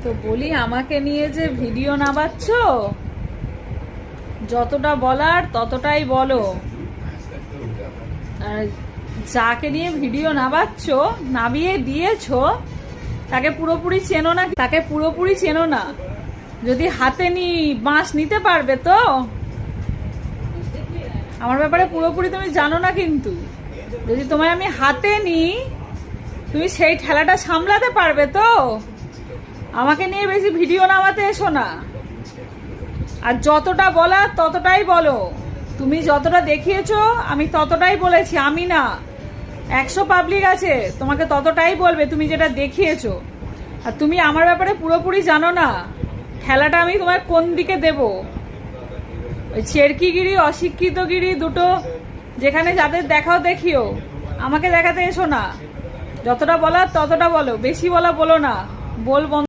তো বলি, আমাকে নিয়ে যে ভিডিও নামাচ্ছ, যতটা বলার ততটাই বলো। আর যাকে নিয়ে ভিডিও নামিয়ে দিয়েছো তাকে পুরোপুরি চেনো না, তাকে পুরোপুরি চেনো না। যদি হাতে বাঁশ নিতে পারবে তো? আমার ব্যাপারে পুরোপুরি তুমি জানো না, কিন্তু যদি তোমায় আমি হাতে নিই, তুমি সেই ঠেলাটা সামলাতে পারবে তো? আমাকে নিয়ে বেশি ভিডিও নামাতে এসো না। আর যতটা বলার ততটাই বলো। তুমি যতটা দেখিয়েছো আমি ততটাই বলেছি, আমি না। 100 পাবলিক আছে, তোমাকে ততটাই বলবে তুমি যেটা দেখিয়েছো। আর তুমি আমার ব্যাপারে পুরোপুরি জানো না। খেলাটা আমি তোমার কোন দিকে দেব? ওই চেরকিগিরি অশিক্ষিতগিরি দুটো যেখানে যাদের দেখাও দেখিও, আমাকে দেখাতে এসো না। যতটা বলার ততটা বলো, বেশি বলো না। বল বন্ধ।